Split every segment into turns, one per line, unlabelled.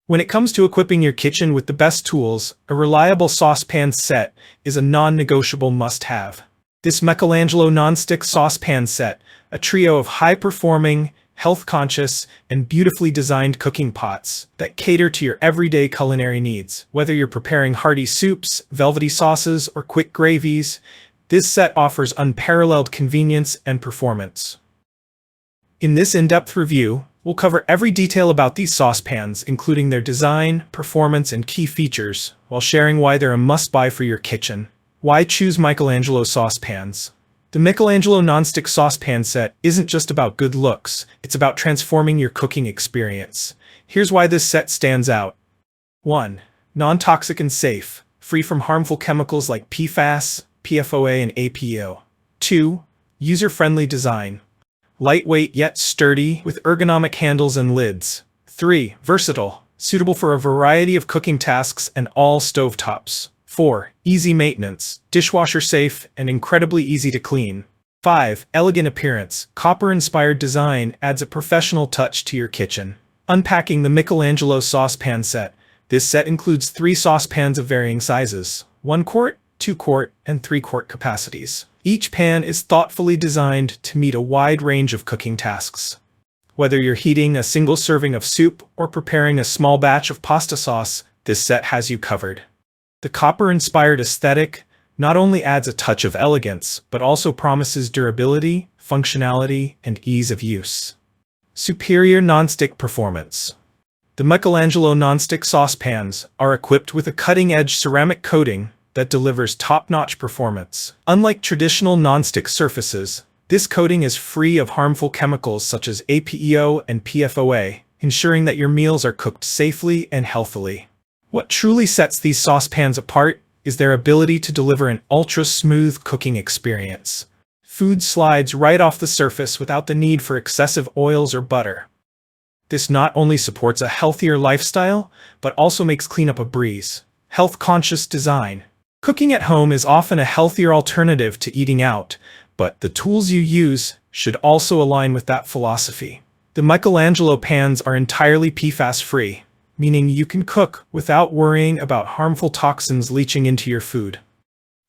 When it comes to equipping your kitchen with the best tools, a reliable saucepan set is a non-negotiable must-have. This Michelangelo Nonstick Saucepan set, a trio of high-performing, health-conscious, and beautifully designed cooking pots that cater to your everyday culinary needs. Whether you're preparing hearty soups, velvety sauces, or quick gravies, this set offers unparalleled convenience and performance. In this in-depth review, we'll cover every detail about these saucepans, including their design, performance, and key features, while sharing why they're a must-buy for your kitchen. Why choose Michelangelo saucepans? The Michelangelo Nonstick Saucepan set isn't just about good looks, it's about transforming your cooking experience. Here's why this set stands out. 1. Non-toxic and safe, free from harmful chemicals like PFAS, PFOA, and APO. 2. User-friendly design. Lightweight yet sturdy, with ergonomic handles and lids. 3. Versatile, suitable for a variety of cooking tasks and all stovetops. 4. Easy maintenance, dishwasher-safe, and incredibly easy to clean. 5. Elegant appearance, copper-inspired design adds a professional touch to your kitchen. Unpacking the Michelangelo Saucepan set. This set includes 3 saucepans of varying sizes, 1 quart, 2 quart, and 3 quart capacities. Each pan is thoughtfully designed to meet a wide range of cooking tasks. Whether you're heating a single serving of soup or preparing a small batch of pasta sauce, this set has you covered. The copper-inspired aesthetic not only adds a touch of elegance, but also promises durability, functionality, and ease of use. Superior nonstick performance. The Michelangelo Nonstick Saucepans are equipped with a cutting-edge ceramic coating that delivers top-notch performance. Unlike traditional nonstick surfaces, this coating is free of harmful chemicals such as APO and PFOA, ensuring that your meals are cooked safely and healthily. What truly sets these saucepans apart is their ability to deliver an ultra-smooth cooking experience. Food slides right off the surface without the need for excessive oils or butter. This not only supports a healthier lifestyle, but also makes cleanup a breeze. Health-conscious design. Cooking at home is often a healthier alternative to eating out, but the tools you use should also align with that philosophy. The Michelangelo pans are entirely PFAS-free, meaning you can cook without worrying about harmful toxins leaching into your food.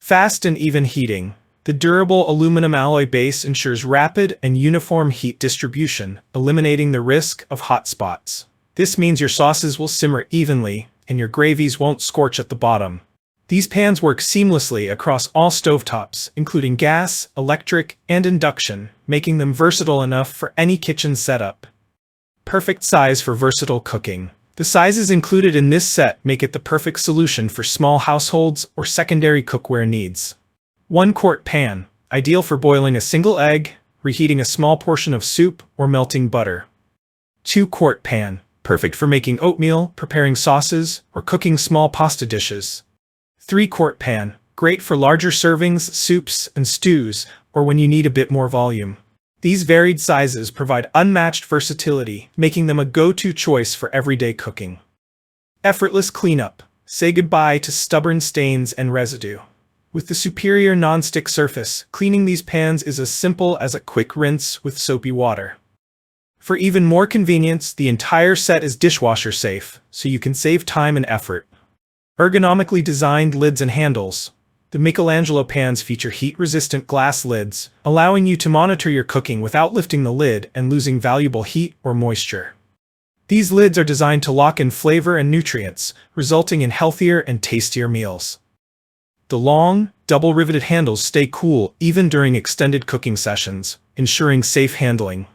Fast and even heating. The durable aluminum alloy base ensures rapid and uniform heat distribution, eliminating the risk of hot spots. This means your sauces will simmer evenly, and your gravies won't scorch at the bottom. These pans work seamlessly across all stovetops, including gas, electric, and induction, making them versatile enough for any kitchen setup. Perfect size for versatile cooking. The sizes included in this set make it the perfect solution for small households or secondary cookware needs. 1 quart pan, ideal for boiling a single egg, reheating a small portion of soup, or melting butter. 2 quart pan, perfect for making oatmeal, preparing sauces, or cooking small pasta dishes. 3 quart pan, great for larger servings, soups, and stews, or when you need a bit more volume. These varied sizes provide unmatched versatility, making them a go-to choice for everyday cooking. Effortless cleanup. Say goodbye to stubborn stains and residue. With the superior non-stick surface, cleaning these pans is as simple as a quick rinse with soapy water. For even more convenience, the entire set is dishwasher-safe, so you can save time and effort. Ergonomically designed lids and handles. The Michelangelo pans feature heat-resistant glass lids, allowing you to monitor your cooking without lifting the lid and losing valuable heat or moisture. These lids are designed to lock in flavor and nutrients, resulting in healthier and tastier meals. The long, double-riveted handles stay cool even during extended cooking sessions, ensuring safe handling.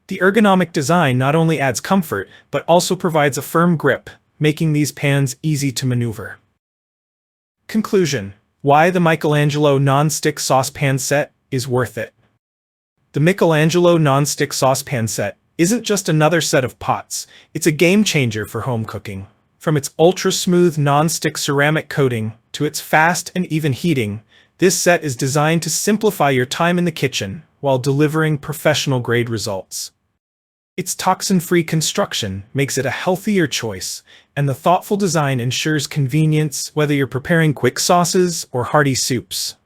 The ergonomic design not only adds comfort, but also provides a firm grip, making these pans easy to maneuver. Conclusion. Why the Michelangelo Nonstick Saucepan set is worth it. The Michelangelo Nonstick Saucepan set isn't just another set of pots, it's a game-changer for home cooking. From its ultra-smooth non-stick ceramic coating to its fast and even heating, this set is designed to simplify your time in the kitchen while delivering professional-grade results. Its toxin-free construction makes it a healthier choice, and the thoughtful design ensures convenience whether you're preparing quick sauces or hearty soups.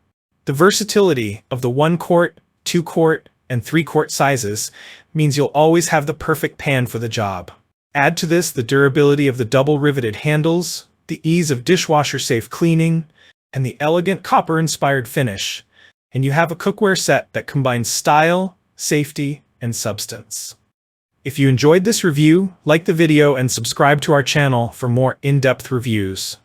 The versatility of the 1 quart, 2 quart, and 3 quart sizes means you'll always have the perfect pan for the job. Add to this the durability of the double riveted handles, the ease of dishwasher-safe cleaning, and the elegant copper-inspired finish, and you have a cookware set that combines style, safety, and substance. If you enjoyed this review, like the video and subscribe to our channel for more in-depth reviews.